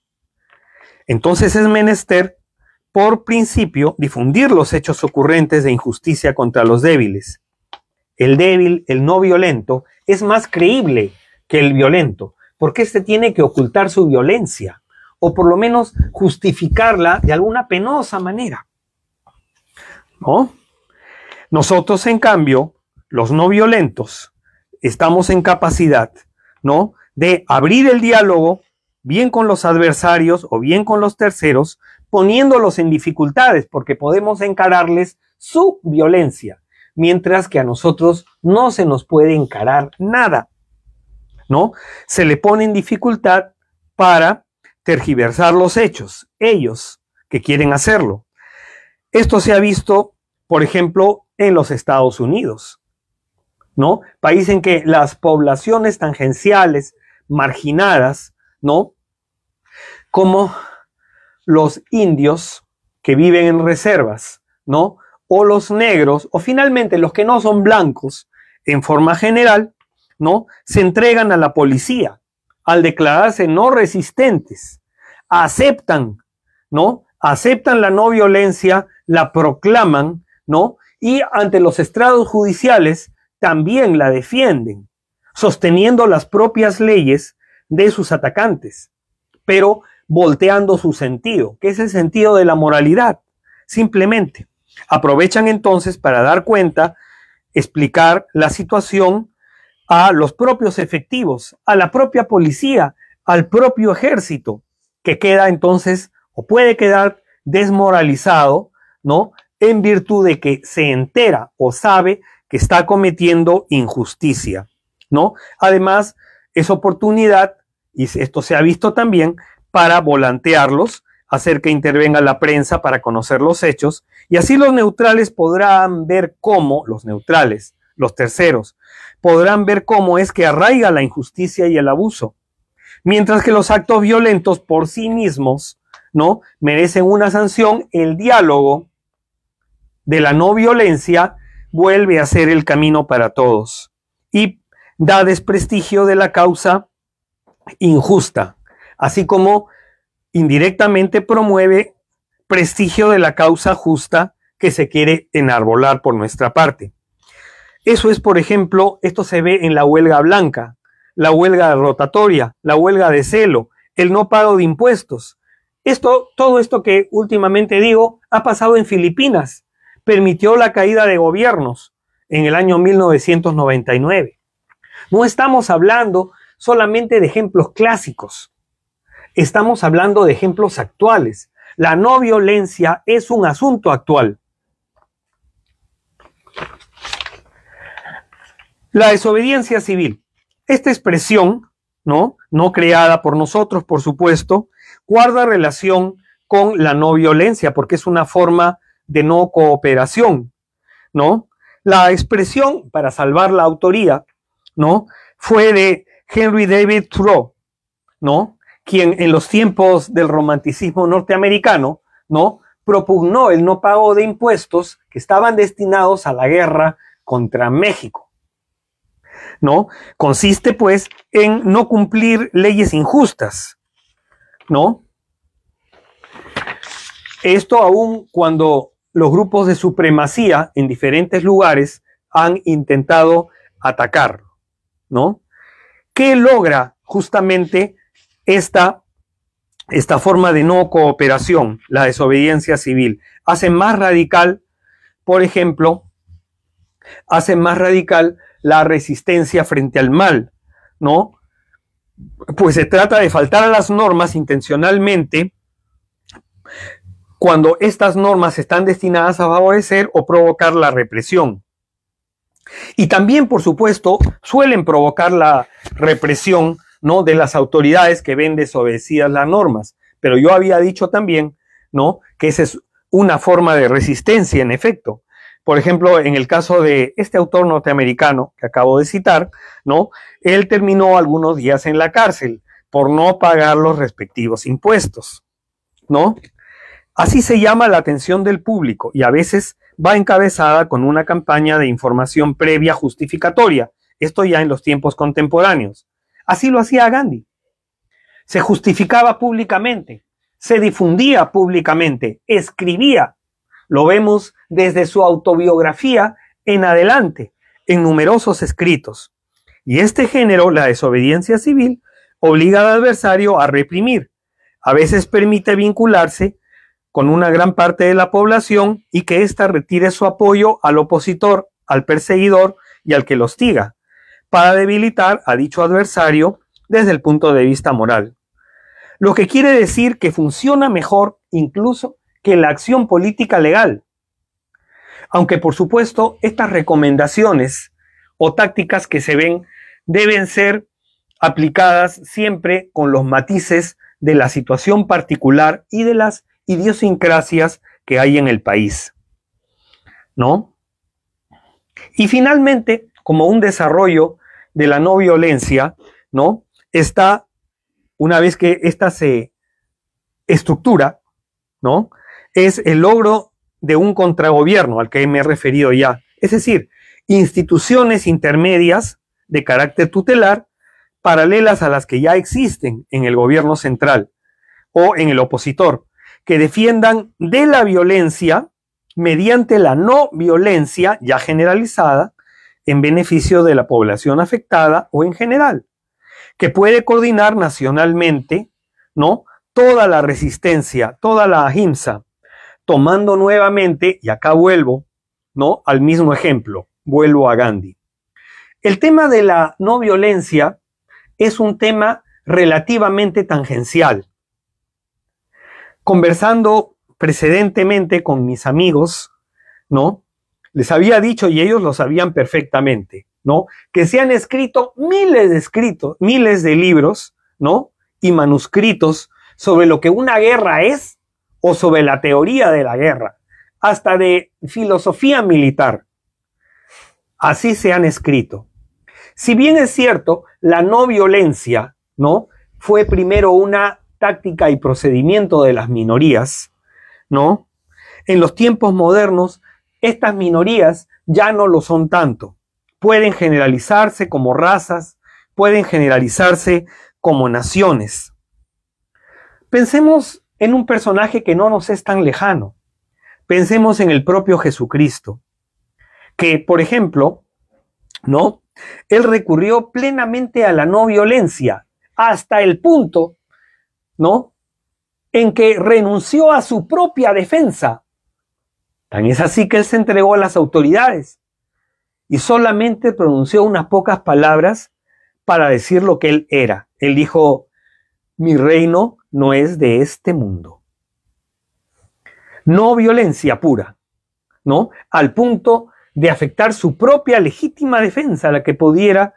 Entonces es menester, por principio, difundir los hechos ocurrentes de injusticia contra los débiles. El débil, el no violento, es más creíble que el violento, porque éste tiene que ocultar su violencia, o por lo menos justificarla de alguna penosa manera, ¿no? Nosotros, en cambio, los no violentos, estamos en capacidad, ¿no?, de abrir el diálogo, bien con los adversarios o bien con los terceros, poniéndolos en dificultades, porque podemos encararles su violencia, mientras que a nosotros no se nos puede encarar nada, ¿no? Se le pone en dificultad para tergiversar los hechos, ellos que quieren hacerlo. Esto se ha visto, por ejemplo, en los Estados Unidos, ¿no? País en que las poblaciones tangenciales, marginadas, ¿no?, como los indios que viven en reservas, ¿no?, o los negros, o finalmente los que no son blancos, en forma general, ¿no?, se entregan a la policía al declararse no resistentes, aceptan, ¿no?, aceptan la no violencia, la proclaman, ¿no?, y ante los estrados judiciales también la defienden, sosteniendo las propias leyes de sus atacantes, pero volteando su sentido, que es el sentido de la moralidad. Simplemente aprovechan entonces para dar cuenta, explicar la situación a los propios efectivos, a la propia policía, al propio ejército, que queda entonces o puede quedar desmoralizado, ¿no?, en virtud de que se entera o sabe que está cometiendo injusticia, ¿no? Además, es oportunidad, y esto se ha visto también, para volantearlos, hacer que intervenga la prensa para conocer los hechos, y así los neutrales podrán ver cómo, los neutrales, los terceros, podrán ver cómo es que arraiga la injusticia y el abuso, mientras que los actos violentos por sí mismos, ¿no?, merecen una sanción. El diálogo de la no violencia vuelve a ser el camino para todos y da desprestigio de la causa injusta, así como indirectamente promueve prestigio de la causa justa que se quiere enarbolar por nuestra parte. Eso es, por ejemplo, esto se ve en la huelga blanca, la huelga rotatoria, la huelga de celo, el no pago de impuestos. Todo esto que últimamente digo ha pasado en Filipinas, permitió la caída de gobiernos en el año 1999. No estamos hablando solamente de ejemplos clásicos, estamos hablando de ejemplos actuales. La no violencia es un asunto actual. La desobediencia civil. Esta expresión, no creada por nosotros, por supuesto, guarda relación con la no violencia, porque es una forma de no cooperación, ¿no? La expresión, para salvar la autoría, ¿no?, fue de Henry David Thoreau, ¿no?, quien en los tiempos del romanticismo norteamericano, ¿no?, propugnó el no pago de impuestos que estaban destinados a la guerra contra México, ¿no? Consiste, pues, en no cumplir leyes injustas, ¿no? Esto aún cuando los grupos de supremacía en diferentes lugares han intentado atacarlo, ¿no? ¿Qué logra justamente esta forma de no cooperación, la desobediencia civil. Hacen más radical, por ejemplo, hacen más radical la resistencia frente al mal, ¿no? Pues se trata de faltar a las normas intencionalmente cuando estas normas están destinadas a favorecer o provocar la represión. Y también, por supuesto, suelen provocar la represión, ¿no?, de las autoridades que ven desobedecidas las normas. Pero yo había dicho también, ¿no?, que esa es una forma de resistencia, en efecto. Por ejemplo, en el caso de este autor norteamericano que acabo de citar, ¿no?, él terminó algunos días en la cárcel por no pagar los respectivos impuestos, ¿no? Así se llama la atención del público y a veces va encabezada con una campaña de información previa justificatoria. Esto ya en los tiempos contemporáneos. Así lo hacía Gandhi. Se justificaba públicamente, se difundía públicamente, escribía. Lo vemos desde su autobiografía en adelante, en numerosos escritos. Y este género, la desobediencia civil, obliga al adversario a reprimir. A veces permite vincularse con una gran parte de la población y que ésta retire su apoyo al opositor, al perseguidor y al que lo hostiga, para debilitar a dicho adversario desde el punto de vista moral. Lo que quiere decir que funciona mejor incluso que la acción política legal. Aunque por supuesto estas recomendaciones o tácticas que se ven deben ser aplicadas siempre con los matices de la situación particular y de las idiosincrasias que hay en el país, ¿no? Y finalmente, como un desarrollo de la no violencia, ¿no?, está, una vez que esta se estructura, ¿no?, es el logro de un contragobierno al que me he referido ya. Es decir, instituciones intermedias de carácter tutelar paralelas a las que ya existen en el gobierno central o en el opositor, que defiendan de la violencia mediante la no violencia ya generalizada en beneficio de la población afectada o en general, que puede coordinar nacionalmente, ¿no?, toda la resistencia, toda la ahimsa, tomando nuevamente, y acá vuelvo, ¿no?, al mismo ejemplo, vuelvo a Gandhi. El tema de la no violencia es un tema relativamente tangencial. Conversando precedentemente con mis amigos, ¿no?, les había dicho, y ellos lo sabían perfectamente, ¿no?, que se han escrito miles de libros, ¿no?, y manuscritos sobre lo que una guerra es o sobre la teoría de la guerra, hasta de filosofía militar. Así se han escrito. Si bien es cierto, la no violencia, ¿no?, fue primero una táctica y procedimiento de las minorías, ¿no?, en los tiempos modernos estas minorías ya no lo son tanto. Pueden generalizarse como razas, pueden generalizarse como naciones. Pensemos en un personaje que no nos es tan lejano. Pensemos en el propio Jesucristo, que, por ejemplo, ¿no?, él recurrió plenamente a la no violencia, hasta el punto, ¿no?, en que renunció a su propia defensa. Tan es así que él se entregó a las autoridades y solamente pronunció unas pocas palabras para decir lo que él era. Él dijo: mi reino no es de este mundo. No violencia pura, ¿no?, al punto de afectar su propia legítima defensa, a la que pudiera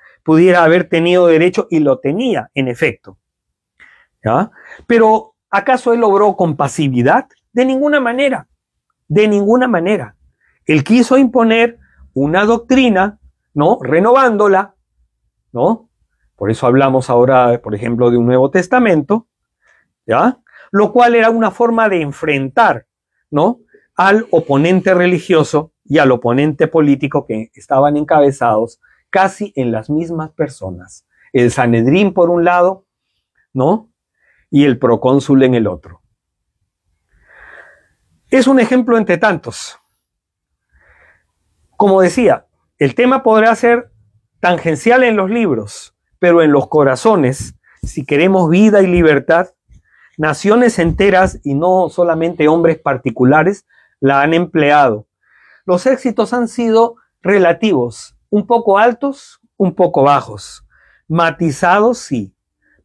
haber tenido derecho, y lo tenía, en efecto, ¿ya? Pero, ¿acaso él obró con pasividad? De ninguna manera, de ninguna manera. Él quiso imponer una doctrina, ¿no?, renovándola, ¿no? Por eso hablamos ahora, por ejemplo, de un Nuevo Testamento, ¿ya?, lo cual era una forma de enfrentar, ¿no?, al oponente religioso y al oponente político, que estaban encabezados casi en las mismas personas. El Sanedrín por un lado, ¿no?, y el procónsul en el otro. Es un ejemplo entre tantos. Como decía, el tema podrá ser tangencial en los libros, pero en los corazones si queremos vida y libertad, naciones enteras y no solamente hombres particulares la han empleado. Los éxitos han sido relativos, un poco altos, un poco bajos, matizados sí,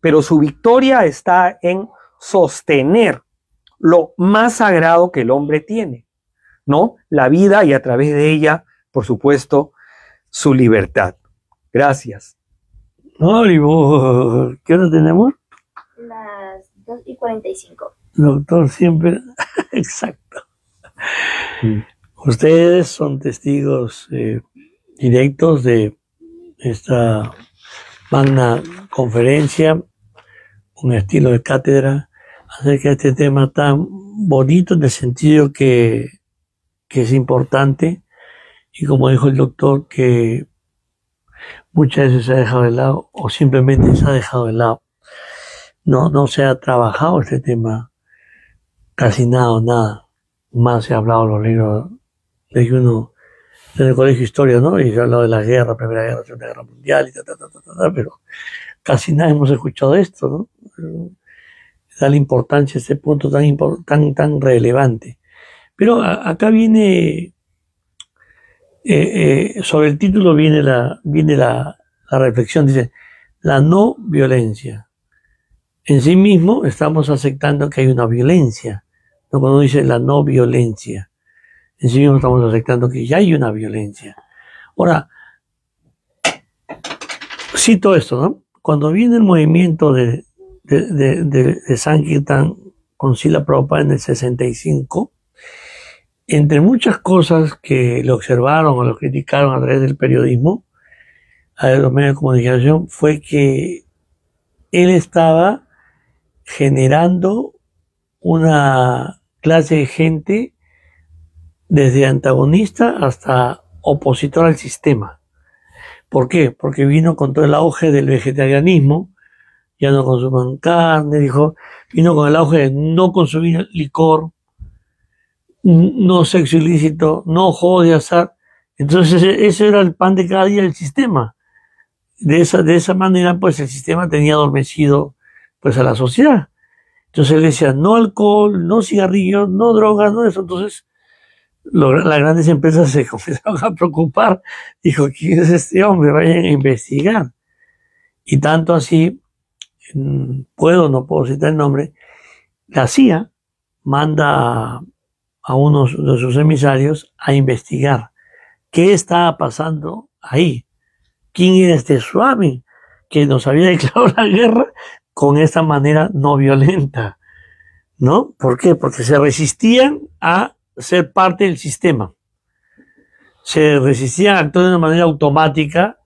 pero su victoria está en sostener lo más sagrado que el hombre tiene, ¿no? La vida y a través de ella, por supuesto, su libertad. Gracias. Olivo, ¿qué hora tenemos? Las 2:45. Doctor, siempre, exacto. Ustedes son testigos directos de esta magna conferencia, un estilo de cátedra acerca de este tema tan bonito en el sentido que es importante, y como dijo el doctor, que muchas veces se ha dejado de lado o simplemente se ha dejado de lado. No se ha trabajado este tema casi nada o nada. Más se ha hablado en los libros de que uno en el colegio de historia, ¿no? Y se ha hablado de la guerra, Primera Guerra, Segunda Guerra Mundial, pero casi nada hemos escuchado de esto, ¿no? Da la importancia a este punto tan relevante. Pero acá viene, sobre el título viene la reflexión, dice, la no violencia. En sí mismo estamos aceptando que hay una violencia, ¿no? Cuando dice la no violencia, en sí mismo estamos aceptando que ya hay una violencia. Ahora, cito esto, ¿no? Cuando viene el movimiento de Sankirtan con Srila Prabhupada en el 65, entre muchas cosas que lo observaron o lo criticaron a través del periodismo, a los medios de comunicación, fue que él estaba generando una clase de gente desde antagonista hasta opositor al sistema. ¿Por qué? Porque vino con todo el auge del vegetarianismo, ya no consuman carne, vino con el auge de no consumir licor, no sexo ilícito, no juego de azar. Entonces ese era el pan de cada día del sistema. De esa manera, pues el sistema tenía adormecido pues a la sociedad. Entonces él decía, no alcohol, no cigarrillos, no drogas, no eso. Entonces las grandes empresas se comenzaron a preocupar. Dijo, ¿quién es este hombre? Vayan a investigar. Y tanto así, no puedo citar el nombre, la CIA manda a unos de sus emisarios a investigar qué estaba pasando ahí. ¿Quién era este Swami que nos había declarado la guerra con esta manera no violenta? ¿No? ¿Por qué? Porque se resistían a ser parte del sistema. Se resistían a actuar de una manera automática,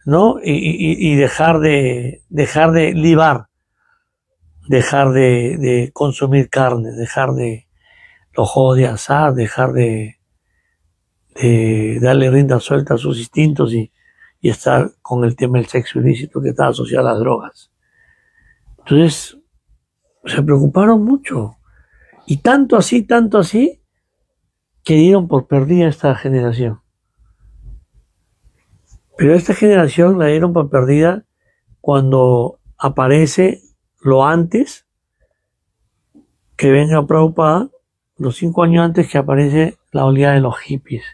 ¿no? Y dejar de libar, dejar de consumir carne, dejar de los juegos de azar, dejar de darle rienda suelta a sus instintos y estar con el tema del sexo ilícito que está asociado a las drogas. Entonces, se preocuparon mucho. Y tanto así, que dieron por perdida esta generación. Pero esta generación la dieron por perdida cuando aparece lo antes que venga Prabhupada, los 5 años antes que aparece la oleada de los hippies.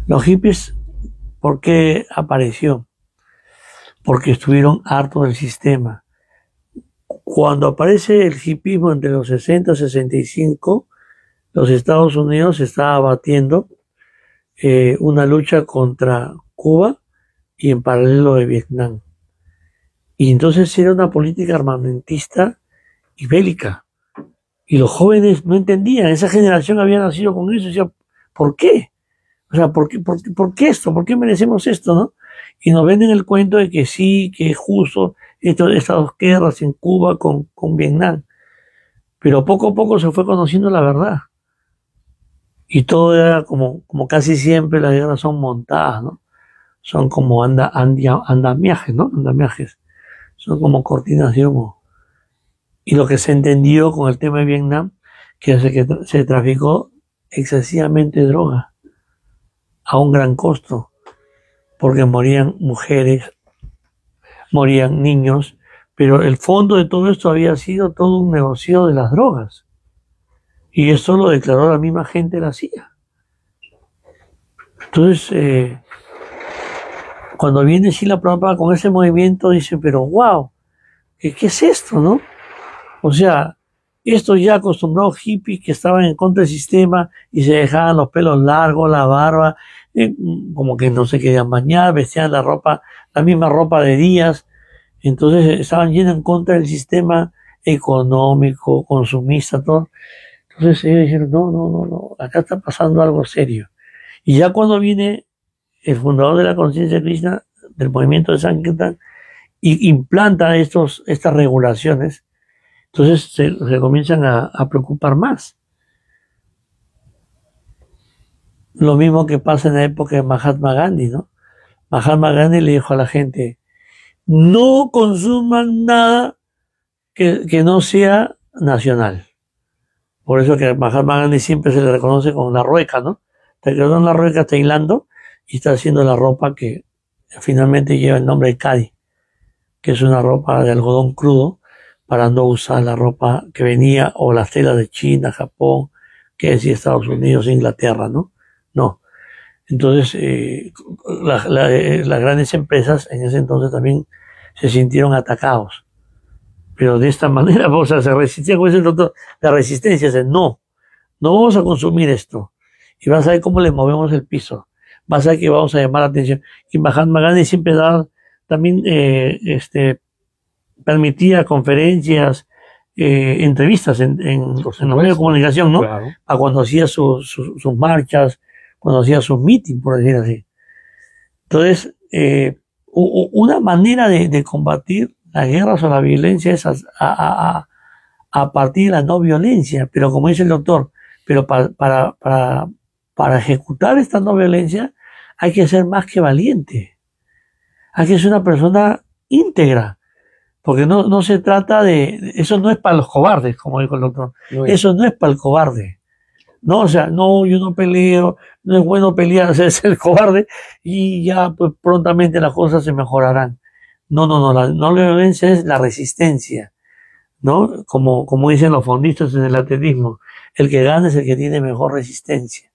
Los hippies, ¿por qué apareció? Porque estuvieron hartos del sistema. Cuando aparece el hippismo entre los 60 y 65, los Estados Unidos estaba batiendo una lucha contra Cuba y en paralelo de Vietnam. Y entonces era una política armamentista y bélica. Y los jóvenes no entendían, esa generación había nacido con eso, y decía, ¿por qué? O sea, ¿por qué esto? ¿Por qué merecemos esto, no? Y nos venden el cuento de que sí, que es justo estas dos guerras en Cuba con Vietnam. Pero poco a poco se fue conociendo la verdad. Y todo era como casi siempre las guerras son montadas, ¿no? Son como andamiajes, ¿no? Andamiajes. Son como cortinas de humo. Y lo que se entendió con el tema de Vietnam, que se traficó excesivamente droga a un gran costo, porque morían mujeres, morían niños, Pero el fondo de todo esto había sido todo un negocio de las drogas. Y eso lo declaró la misma gente de la CIA. Entonces, cuando viene Srila Prabhupada con ese movimiento, dice, pero wow, ¿qué es esto, no? O sea, estos ya acostumbrados hippies que estaban en contra del sistema y se dejaban los pelos largos, la barba, como que no se querían bañar, vestían la ropa, la misma ropa de días. Entonces estaban llenos en contra del sistema económico, consumista, todo. Entonces ellos dijeron, no, acá está pasando algo serio. Y ya cuando viene el fundador de la conciencia de Krishna, del movimiento de Sankirtan, y implanta estas regulaciones, entonces se comienzan a preocupar más. Lo mismo que pasa en la época de Mahatma Gandhi, ¿no? Mahatma Gandhi le dijo a la gente, no consuman nada que no sea nacional. Por eso que a Mahatma Gandhi siempre se le reconoce como la rueca, ¿no? Te quedó en la rueca, está hilando y está haciendo la ropa que finalmente lleva el nombre de Khadi, que es una ropa de algodón crudo para no usar la ropa que venía o las telas de China, Japón, que decía Estados Unidos, Inglaterra, ¿no? No. Entonces, las grandes empresas en ese entonces también se sintieron atacados. Pero de esta manera, o sea, se resistía, como dice el doctor, la resistencia es no vamos a consumir esto. Y vas a ver cómo le movemos el piso. Vas a ver que vamos a llamar la atención. Y Mahatma Gandhi siempre daba, también, permitía conferencias, entrevistas en los medios de comunicación, ¿no? Claro. A cuando hacía sus marchas, cuando hacía sus meetings, por decir así. Entonces, una manera de combatir las guerras o la violencia es a partir de la no violencia, pero como dice el doctor, pero para ejecutar esta no violencia hay que ser más que valiente, hay que ser una persona íntegra, porque no se trata eso no es para los cobardes, como dijo el doctor, eso no es para el cobarde, no, o sea, no, yo no peleo, no es bueno pelear, es el cobarde y ya pues prontamente las cosas se mejorarán. No, la no violencia es la resistencia, ¿no? Como dicen los fondistas en el atletismo, el que gana es el que tiene mejor resistencia.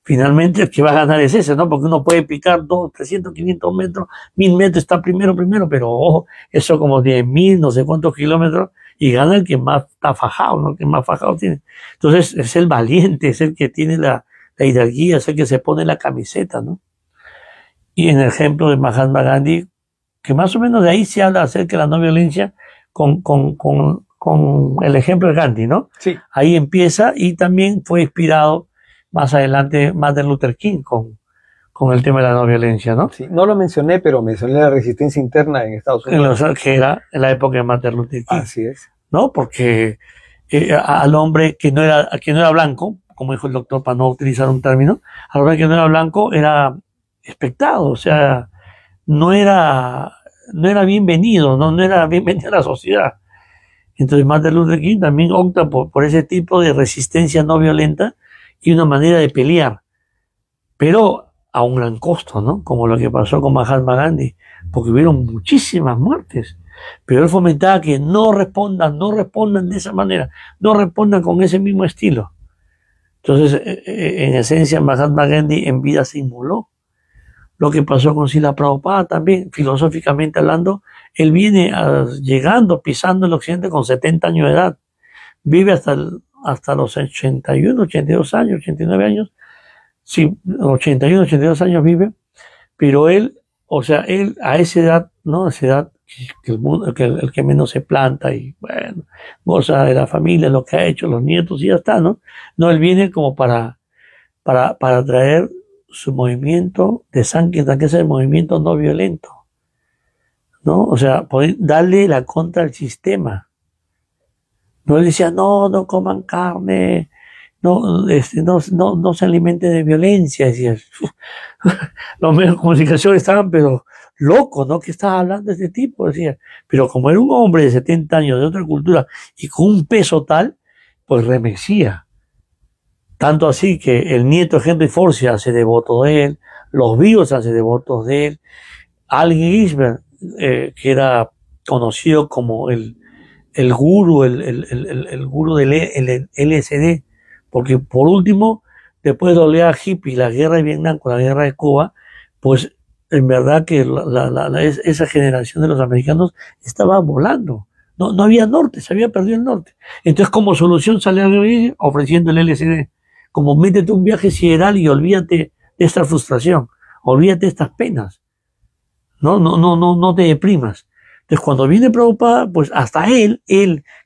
Finalmente el que va a ganar es ese, ¿no? Porque uno puede picar 200, 300, 500 metros, 1000 metros está primero, pero ojo, eso como 10.000, no sé cuántos kilómetros, y gana el que más está fajado, ¿no? El que más fajado tiene. Entonces es el valiente, es el que tiene la hidalguía, es el que se pone la camiseta, ¿no? Y en el ejemplo de Mahatma Gandhi, que más o menos de ahí se habla acerca de la no violencia con el ejemplo de Gandhi, ¿no? Sí. Ahí empieza y también fue inspirado más adelante Martin Luther King con el tema de la no violencia, ¿no? Sí, no lo mencioné, pero mencioné la resistencia interna en Estados Unidos. Que era en la época de Martin Luther King. Así es. ¿No? Porque al hombre que no era blanco, como dijo el doctor, para no utilizar un término, al hombre que no era blanco era expectado, o sea, no era bienvenido, no era bienvenido a la sociedad. Entonces Martin Luther King también opta por ese tipo de resistencia no violenta y una manera de pelear, pero a un gran costo, ¿no? Como lo que pasó con Mahatma Gandhi, porque hubieron muchísimas muertes, pero él fomentaba que no respondan de esa manera, no respondan con ese mismo estilo. Entonces, en esencia, Mahatma Gandhi en vida se inmoló. Lo que pasó con Srila Prabhupada también, filosóficamente hablando, él viene llegando, pisando el occidente con 70 años de edad. Vive hasta los 81, 82 años, 89 años. Sí, 81, 82 años vive. Pero él a esa edad, ¿no? A esa edad que el que menos se planta y, bueno, goza de la familia, lo que ha hecho, los nietos y ya está, ¿no? No, él viene como para traer su movimiento de Sankirtan, que es el movimiento no violento, ¿no? O sea, poder darle la contra al sistema. No le decía, no coman carne, no se alimenten de violencia, decía. Los medios de comunicación estaban, pero locos, ¿no? ¿Qué estaba hablando este tipo? Decía. Pero como era un hombre de 70 años, de otra cultura, y con un peso tal, pues remecía. Tanto así que el nieto de Henry Ford se hace devoto de él, los vivos se hacen devotos de él, Allen Ginsberg, que era conocido como el gurú, el gurú del LSD, porque por último, después de la oleada hippie, la guerra de Vietnam con la guerra de Cuba, pues en verdad que esa generación de los americanos estaba volando. No había norte, se había perdido el norte. Entonces, como solución sale a ofreciendo el LSD. Como métete un viaje sideral y olvídate de esta frustración, olvídate de estas penas. No te deprimas. Entonces, cuando viene Prabhupada, pues hasta él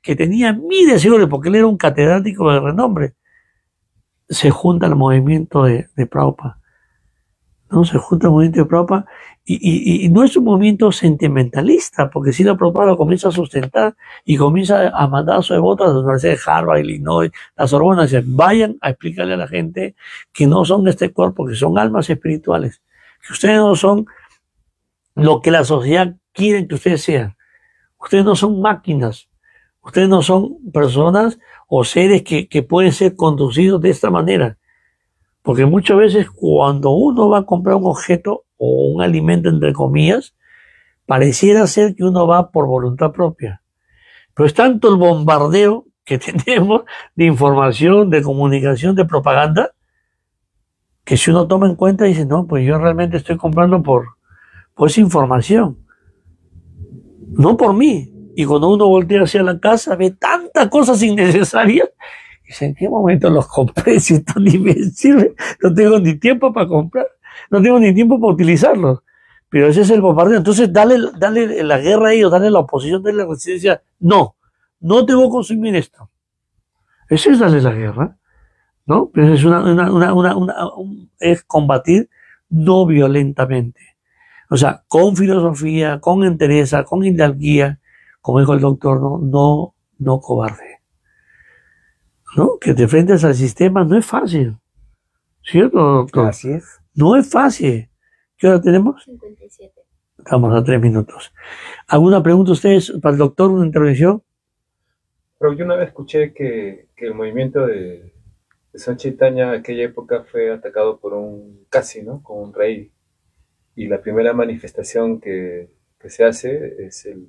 que tenía miles de seguidores, porque él era un catedrático de renombre, se junta al movimiento de Prabhupada. ¿No? Se junta al movimiento de Prabhupada y no es un movimiento sentimentalista, porque si la Prabhupada lo comienza a sustentar y comienza a mandar a sus devotos a las universidades de Harvard, Illinois, la Sorbona, dicen, vayan a explicarle a la gente que no son este cuerpo, que son almas espirituales, que ustedes no son lo que la sociedad quiere que ustedes sean. Ustedes no son máquinas, ustedes no son personas o seres que pueden ser conducidos de esta manera. Porque muchas veces cuando uno va a comprar un objeto o un alimento, entre comillas, pareciera ser que uno va por voluntad propia. Pero es tanto el bombardeo que tenemos de información, de comunicación, de propaganda, que si uno toma en cuenta y dice, no, pues yo realmente estoy comprando por esa información, no por mí. Y cuando uno voltea hacia la casa, ve tantas cosas innecesarias, y dice, ¿en qué momento los compré? Si esto ni me sirve, no tengo ni tiempo para comprar, no tengo ni tiempo para utilizarlos. Pero ese es el bombardeo. Entonces, dale la guerra a ellos, dale la oposición, dale la resistencia. No te voy a consumir esto. Eso es darle la guerra, ¿no? Pero es es combatir no violentamente. O sea, con filosofía, con entereza, con hidalguía, como dijo el doctor, no cobarde. ¿No? Que te enfrentes al sistema no es fácil. ¿Cierto, doctor? Así es. No es fácil. ¿Qué hora tenemos? 57. Estamos a 3 minutos. ¿Alguna pregunta ustedes para el doctor? ¿Una intervención? Pero yo una vez escuché que el movimiento de San Chaitanya en aquella época fue atacado por un casi, ¿no? Con un rey. Y la primera manifestación que se hace es el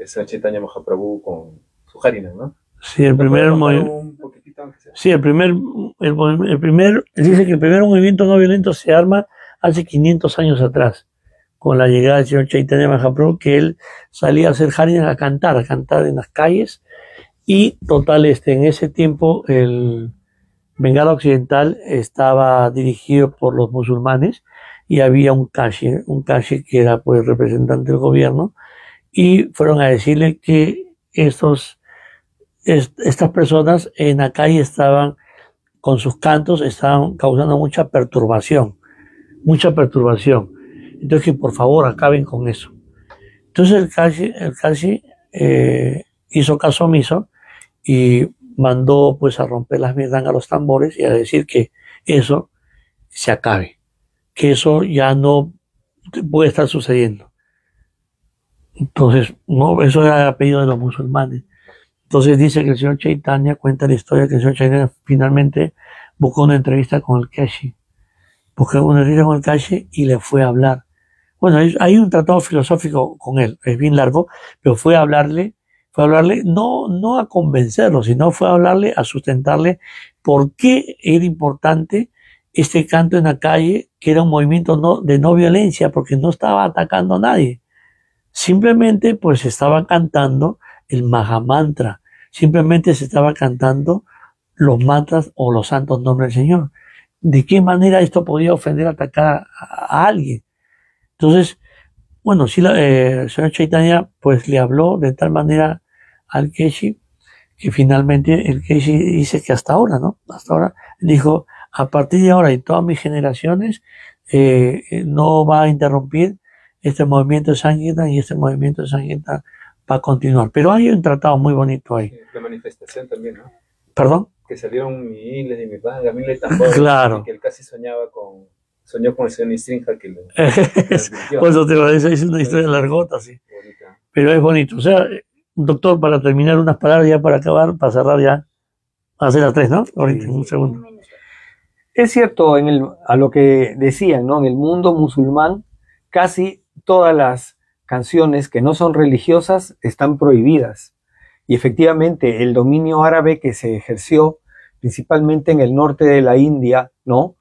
San Chaitanya Mahaprabhu con su Harinam, ¿no? Sí, el primer movimiento. Sí, el primer, dice que el primer movimiento no violento se arma hace 500 años atrás, con la llegada del señor Chaitanya Mahaprabhu, que él salía a hacer Harinam, a cantar en las calles, y total, en ese tiempo, el Bengala Occidental estaba dirigido por los musulmanes, y había un kashi que era pues representante del gobierno, y fueron a decirle que estas personas en la calle estaban, con sus cantos, estaban causando mucha perturbación. Entonces que por favor acaben con eso. Entonces el kashi hizo caso omiso y mandó pues a romper las mirdangas a los tambores y a decir que eso se acabe, que eso ya no puede estar sucediendo. Entonces, no, eso era a pedido de los musulmanes. Entonces dice que el señor Chaitanya, cuenta la historia que el señor Chaitanya finalmente buscó una entrevista con el Kashi. Y le fue a hablar. Bueno, hay un tratado filosófico con él, es bien largo, pero fue a hablarle no a convencerlo, sino fue a hablarle, a sustentarle por qué era importante este canto en la calle, que era un movimiento de no violencia, porque no estaba atacando a nadie. Simplemente pues estaba cantando el Mahamantra, simplemente se estaba cantando los mantras o los santos nombres del Señor. ¿De qué manera esto podía ofender, atacar a alguien? Entonces, bueno, sí, el señor Chaitanya pues le habló de tal manera al Keshi, que finalmente el Keshi dice que hasta ahora dijo, a partir de ahora y todas mis generaciones no va a interrumpir este movimiento de Sankirtan, y este movimiento de Sankirtan va a continuar. Pero hay un tratado muy bonito ahí. La manifestación también, ¿no? ¿Perdón? Que salieron miles de tambores. Claro. Que él casi soñó con el señor Nistrinja que le Por eso te lo decía, es una historia largota, sí. Bonita. Pero es bonito. O sea, doctor, para terminar unas palabras ya para acabar, para cerrar ya, a hacer las 3, ¿no? Ahorita, en un segundo. Es cierto, a lo que decían, ¿no? En el mundo musulmán, casi todas las canciones que no son religiosas están prohibidas. Y efectivamente el dominio árabe que se ejerció principalmente en el norte de la India, ¿no?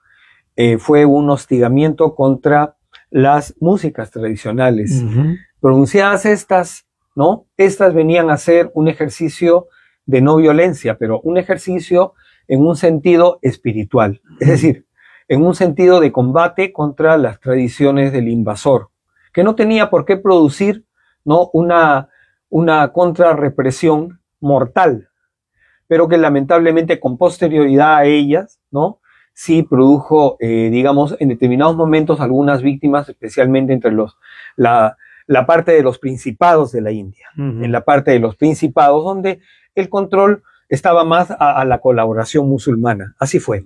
Fue un hostigamiento contra las músicas tradicionales. Pronunciadas estas, ¿no? Estas venían a ser un ejercicio de no violencia, pero un ejercicio en un sentido espiritual. Es decir, en un sentido de combate contra las tradiciones del invasor, que no tenía por qué producir, ¿no? una contrarrepresión mortal, pero que lamentablemente con posterioridad a ellas, ¿no? Sí produjo, digamos, en determinados momentos algunas víctimas, especialmente entre la parte de los principados de la India, en la parte de los principados donde el control estaba más a la colaboración musulmana. Así fue.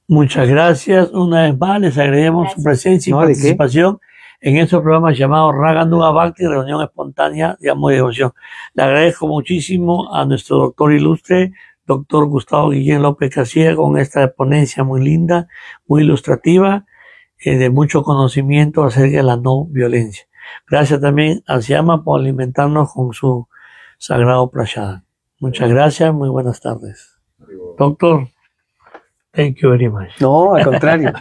Muchas gracias. Una vez más les agradecemos su presencia y participación en estos programas llamados Raga Nuga Bhakti, reunión espontánea de amor y devoción. Le agradezco muchísimo a nuestro doctor ilustre, doctor Gustavo Guillén López Casilla, con esta ponencia muy linda, muy ilustrativa, de mucho conocimiento acerca de la no violencia. Gracias también a Siama por alimentarnos con su sagrado prashadam. Muchas gracias, muy buenas tardes. Doctor, thank you very much. No, al contrario.